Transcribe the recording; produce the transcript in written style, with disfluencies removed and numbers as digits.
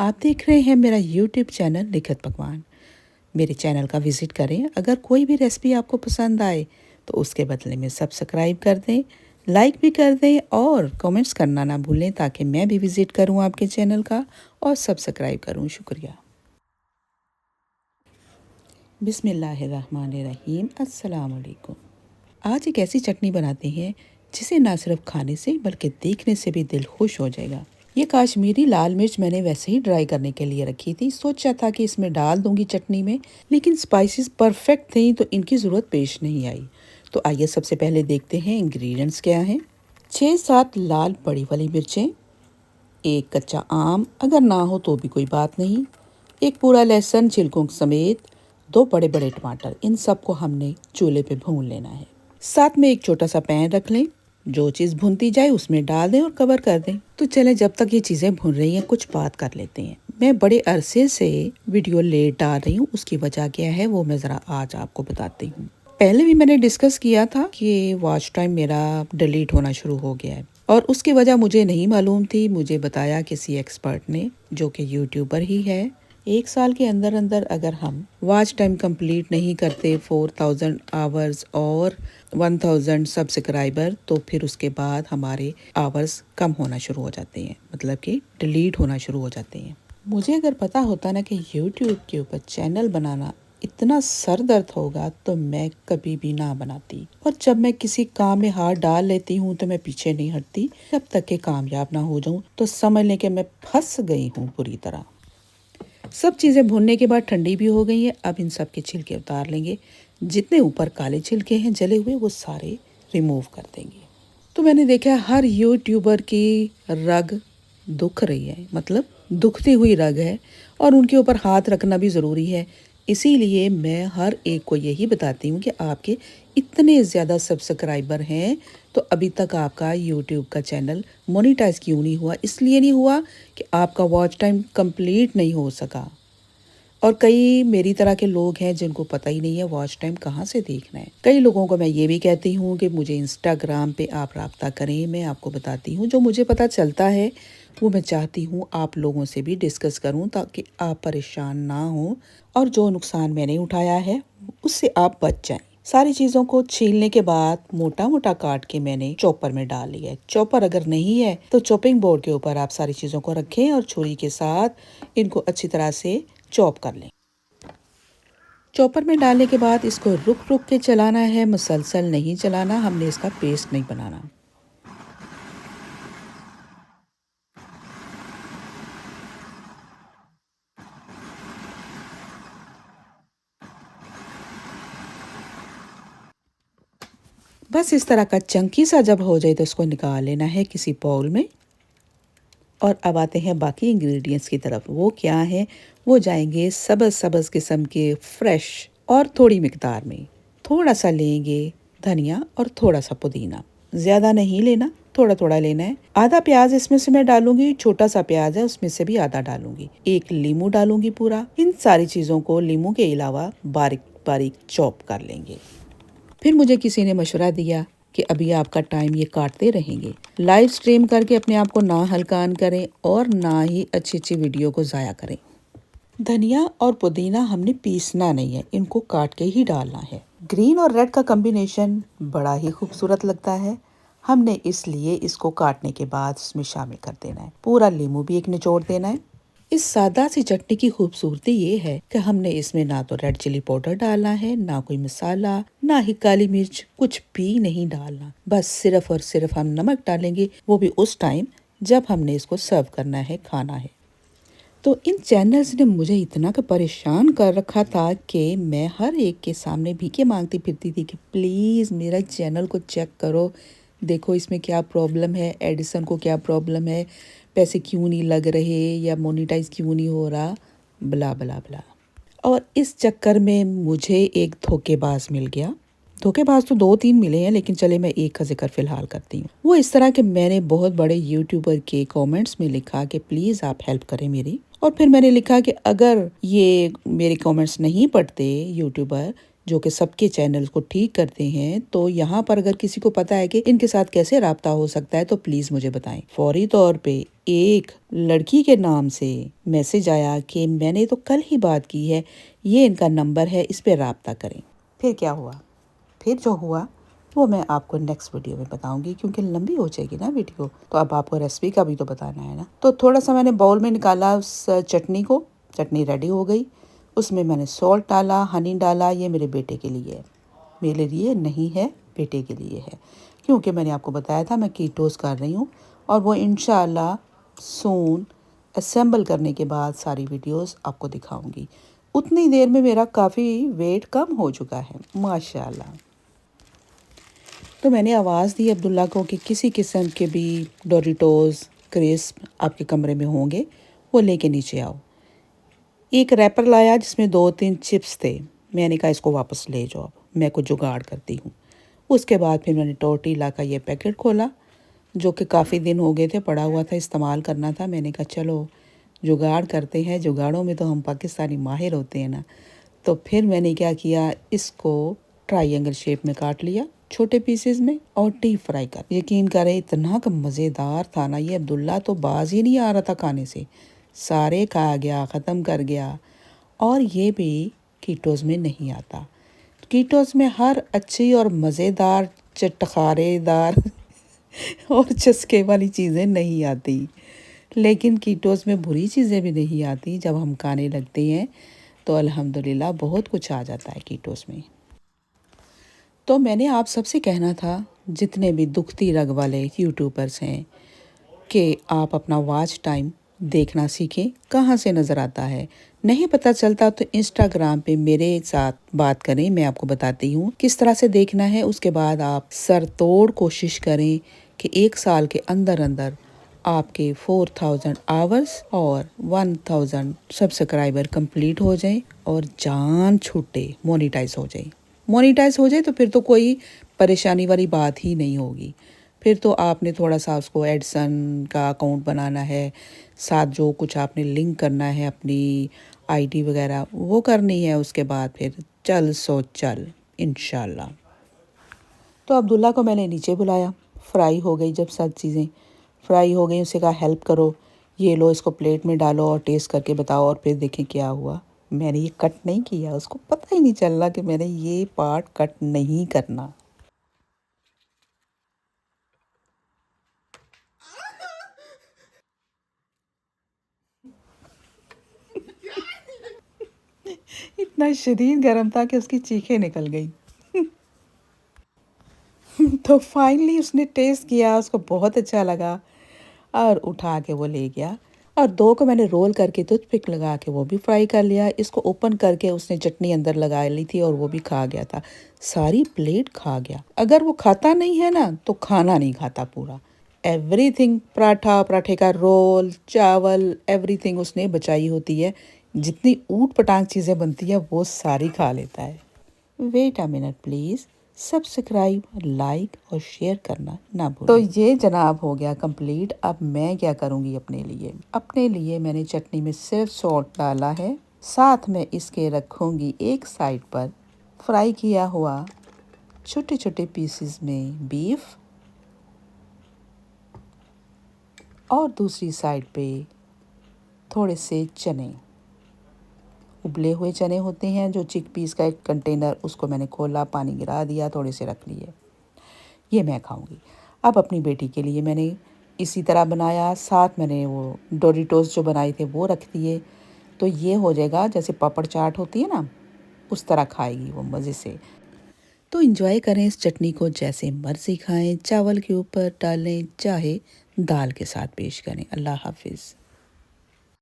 आप देख रहे हैं मेरा यूट्यूब चैनल लिखत पकवान। मेरे चैनल का विज़िट करें। अगर कोई भी रेसिपी आपको पसंद आए तो उसके बदले में सब्सक्राइब कर दें, लाइक भी कर दें और कमेंट्स करना ना भूलें ताकि मैं भी विज़िट करूं आपके चैनल का और सब्सक्राइब करूं। शुक्रिया। बिस्मिल्लाहिर्रहमानिर्रहीम। अस्सलाम वालेकुम। आज एक ऐसी चटनी बनाते हैं जिसे ना सिर्फ खाने से बल्कि देखने से भी दिल खुश हो जाएगा। ये काश्मीरी लाल मिर्च मैंने वैसे ही ड्राई करने के लिए रखी थी। सोचा था कि इसमें डाल दूंगी चटनी में, लेकिन स्पाइसेस परफेक्ट थी तो इनकी ज़रूरत पेश नहीं आई। तो आइए सबसे पहले देखते हैं इंग्रेडिएंट्स क्या हैं। 6-7 लाल बड़ी वाली मिर्चें, एक कच्चा आम, अगर ना हो तो भी कोई बात नहीं, एक पूरा लहसुन छिलकों समेत, 2 बड़े बड़े टमाटर। इन सबको हमने चूल्हे पे भून लेना है। साथ में एक छोटा सा पैन रख लें। जो चीज़ भुनती जाए उसमें डाल दें और कवर कर दें। तो चलें, जब तक ये चीज़ें भुन रही हैं कुछ बात कर लेते हैं। मैं बड़े अरसे से वीडियो लेट डाल रही हूँ, उसकी वजह क्या है वो मैं ज़रा आज आपको बताती हूँ। पहले भी मैंने डिस्कस किया था कि वॉच टाइम मेरा डिलीट होना शुरू हो गया है और उसकी वजह मुझे नहीं मालूम थी। मुझे बताया किसी एक्सपर्ट ने जो कि यूट्यूबर ही है। 1 साल के अंदर अंदर अगर हम वॉच टाइम कंप्लीट नहीं करते 4000 आवर्स और 1000 सब्सक्राइबर, तो फिर उसके बाद हमारे आवर्स कम होना शुरू हो जाते हैं, मतलब कि डिलीट होना शुरू हो जाते हैं। मुझे अगर पता होता ना कि यूट्यूब के ऊपर चैनल बनाना इतना सर दर्द होगा तो मैं कभी भी ना बनाती। और जब मैं किसी काम में हाथ डाल लेती हूँ तो मैं पीछे नहीं हटती जब तक कि कामयाब ना हो जाऊँ। तो समझ लें कि मैं फंस गई हूँ पूरी तरह। सब चीज़ें भुनने के बाद ठंडी भी हो गई है। अब इन सब के छिलके उतार लेंगे। जितने ऊपर काले छिलके हैं जले हुए वो सारे रिमूव कर देंगे। तो मैंने देखा हर यूट्यूबर की रग दुख रही है, मतलब दुखती हुई रग है और उनके ऊपर हाथ रखना भी ज़रूरी है। इसीलिए मैं हर एक को यही बताती हूँ कि आपके इतने ज़्यादा सब्सक्राइबर हैं तो अभी तक आपका यूट्यूब का चैनल मोनेटाइज क्यों नहीं हुआ? इसलिए नहीं हुआ कि आपका वॉच टाइम कंप्लीट नहीं हो सका। और कई मेरी तरह के लोग हैं जिनको पता ही नहीं है वॉच टाइम कहाँ से देखना है। कई लोगों को मैं ये भी कहती हूँ कि मुझे इंस्टाग्राम पे आप राब्ता करें, मैं आपको बताती हूँ जो मुझे पता चलता है वो मैं चाहती हूँ आप लोगों से भी डिस्कस करूँ ताकि आप परेशान ना हो और जो नुकसान मैंने उठाया है उससे आप बच जाएं। सारी चीज़ों को छीलने के बाद मोटा मोटा काट के मैंने चॉपर में डाल लिया है। चॉपर अगर नहीं है तो चॉपिंग बोर्ड के ऊपर आप सारी चीज़ों को रखें और छुरी के साथ इनको अच्छी तरह से चॉप कर लें। चॉपर में डालने के बाद इसको रुक रुक के चलाना है, मुसलसल नहीं चलाना। हमने इसका पेस्ट नहीं बनाना। बस इस तरह का चंकी सा जब हो जाए तो इसको निकाल लेना है किसी बाउल में। और अब आते हैं बाकी इंग्रेडिएंट्स की तरफ। वो क्या है? वो जाएंगे सब्ज़ सब्ज़ किस्म के फ्रेश और थोड़ी मिकदार में। थोड़ा सा लेंगे धनिया और थोड़ा सा पुदीना। ज़्यादा नहीं लेना, थोड़ा थोड़ा लेना है। आधा प्याज इसमें से मैं डालूंगी, छोटा सा प्याज है उसमें से भी आधा डालूंगी। एक लीमू डालूंगी पूरा। इन सारी चीज़ों को लीमू के अलावा बारीक बारीक चॉप कर लेंगे। फिर मुझे किसी ने मशवरा दिया कि अभी आपका टाइम ये काटते रहेंगे। लाइव स्ट्रीम करके अपने आप को ना हल्कान करें और ना ही अच्छी अच्छी वीडियो को ज़ाया करें। धनिया और पुदीना हमने पीसना नहीं है, इनको काट के ही डालना है। ग्रीन और रेड का कॉम्बिनेशन बड़ा ही खूबसूरत लगता है। हमने इसलिए इसको काटने के बाद इसमें शामिल कर देना है। पूरा लीमू भी एक निचोड़ देना है। इस सादा सी चटनी की खूबसूरती ये है कि हमने इसमें ना तो रेड चिली पाउडर डालना है, ना कोई मसाला, ना ही काली मिर्च, कुछ भी नहीं डालना। बस सिर्फ और सिर्फ हम नमक डालेंगे, वो भी उस टाइम जब हमने इसको सर्व करना है, खाना है। तो इन चैनल्स ने मुझे इतना का परेशान कर रखा था कि मैं हर एक के सामने भीखे मांगती फिरती थी कि प्लीज़ मेरा चैनल को चेक करो, देखो इसमें क्या प्रॉब्लम है, एडिसन को क्या प्रॉब्लम है, पैसे क्यों नहीं लग रहे या मोनेटाइज क्यों नहीं हो रहा, बला बला बला। और इस चक्कर में मुझे एक धोखेबाज मिल गया। धोखेबाज तो 2-3 मिले हैं, लेकिन चले मैं एक का जिक्र फिलहाल करती हूँ। वो इस तरह के मैंने बहुत बड़े यूट्यूबर के कमेंट्स में लिखा कि प्लीज़ आप हेल्प करें मेरी। और फिर मैंने लिखा कि अगर ये मेरे कमेंट्स नहीं पढ़ते यूट्यूबर जो कि सबके चैनल को ठीक करते हैं। तो यहाँ पर अगर किसी को पता है कि इनके साथ कैसे राब्ता हो सकता है तो प्लीज़ मुझे बताएं। फौरी तौर पे एक लड़की के नाम से मैसेज आया कि मैंने तो कल ही बात की है, ये इनका नंबर है, इस पे राब्ता करें। फिर क्या हुआ? फिर जो हुआ वो मैं आपको नेक्स्ट वीडियो में बताऊंगी, क्योंकि लंबी हो जाएगी ना वीडियो। तो अब आपको रेसिपी का भी तो बताना है ना। तो थोड़ा सा मैंने बाउल में निकाला उस चटनी को। चटनी रेडी हो गई। उसमें मैंने सॉल्ट डाला, हनी डाला। ये मेरे बेटे के लिए है, मेरे लिए नहीं है, बेटे के लिए है। क्योंकि मैंने आपको बताया था मैं कीटोस कर रही हूँ, और वो इंशाल्लाह सून असेंबल करने के बाद सारी वीडियोस आपको दिखाऊंगी। उतनी देर में मेरा काफ़ी वेट कम हो चुका है माशाल्लाह। तो मैंने आवाज़ दी अब्दुल्ला को कि किसी किस्म के भी डोरिटोस क्रिस्प आपके कमरे में होंगे वो लेके नीचे आओ। एक रैपर लाया जिसमें 2-3 चिप्स थे। मैंने कहा इसको वापस ले जाओ, मैं कुछ जुगाड़ करती हूँ। उसके बाद फिर मैंने टोर्टिला का ये पैकेट खोला, जो कि काफ़ी दिन हो गए थे, पड़ा हुआ था, इस्तेमाल करना था। मैंने कहा चलो जुगाड़ करते हैं, जुगाड़ों में तो हम पाकिस्तानी माहिर होते हैं ना। तो फिर मैंने क्या किया, इसको ट्रायंगल शेप में काट लिया छोटे पीसेस में और डीप फ्राई कर। यकीन करें इतना का मज़ेदार था ना ये, अब्दुल्ला तो बाज ही नहीं आ रहा था खाने से, सारे खा गया, ख़त्म कर गया। और ये भी कीटोस में नहीं आता। कीटोस में हर अच्छी और मज़ेदार चटखारेदार और चस्के वाली चीज़ें नहीं आती, लेकिन कीटोस में बुरी चीज़ें भी नहीं आती। जब हम खाने लगते हैं तो अल्हम्दुलिल्लाह बहुत कुछ आ जाता है कीटोस में। तो मैंने आप सबसे कहना था, जितने भी दुखती रग वाले यूट्यूबर्स हैं, कि आप अपना वॉच टाइम देखना सीखें। कहाँ से नज़र आता है नहीं पता चलता तो इंस्टाग्राम पे मेरे साथ बात करें, मैं आपको बताती हूँ किस तरह से देखना है। उसके बाद आप सर तोड़ कोशिश करें कि 1 साल के अंदर अंदर आपके 4000 आवर्स और 1000 सब्सक्राइबर कंप्लीट हो जाएं और जान छूटे मोनेटाइज हो जाए। मोनेटाइज हो जाए तो फिर तो कोई परेशानी वाली बात ही नहीं होगी। फिर तो आपने थोड़ा सा उसको एडसन का अकाउंट बनाना है, साथ जो कुछ आपने लिंक करना है अपनी आईडी वगैरह वो करनी है। उसके बाद फिर चल सो चल इंशाल्लाह। तो अब्दुल्ला को मैंने नीचे बुलाया। फ्राई हो गई जब सब चीज़ें फ्राई हो गई, उसे कहा हेल्प करो, ये लो इसको प्लेट में डालो और टेस्ट करके बताओ। और फिर देखें क्या हुआ। मैंने ये कट नहीं किया, उसको पता ही नहीं चल रहा कि मैंने ये पार्ट कट नहीं करना। इतना शदीद गर्म था कि उसकी चीखें निकल गई। तो फाइनली उसने टेस्ट किया, उसको बहुत अच्छा लगा और उठा के वो ले गया। और 2 को मैंने रोल करके टूथपिक लगा के वो भी फ्राई कर लिया। इसको ओपन करके उसने चटनी अंदर लगा ली थी और वो भी खा गया था, सारी प्लेट खा गया। अगर वो खाता नहीं है ना तो खाना नहीं खाता पूरा। एवरीथिंग, पराठा, पराठे का रोल, चावल, एवरीथिंग उसने बचाई होती है। जितनी ऊट पटांग चीज़ें बनती है वो सारी खा लेता है। Wait a minute please, subscribe, like और शेयर करना ना भूलें। तो ये जनाब हो गया कंप्लीट। अब मैं क्या करूँगी अपने लिए, मैंने चटनी में सिर्फ सॉल्ट डाला है। साथ में इसके रखूँगी एक साइड पर फ्राई किया हुआ छोटे छोटे पीसेस में बीफ, और दूसरी साइड पे थोड़े से चने, उबले हुए चने होते हैं जो चिक पीस का एक कंटेनर, उसको मैंने खोला, पानी गिरा दिया, थोड़े से रख लिए। ये मैं खाऊंगी। अब अपनी बेटी के लिए मैंने इसी तरह बनाया। साथ मैंने वो डोरिटोस जो बनाए थे वो रख दिए। तो ये हो जाएगा जैसे पापड़ चाट होती है ना, उस तरह खाएगी वो मज़े से। तो इंजॉय करें इस चटनी को, जैसे मर्ज़ी खाएं, चावल के ऊपर डालें चाहे दाल के साथ पेश करें। अल्लाह हाफिज़।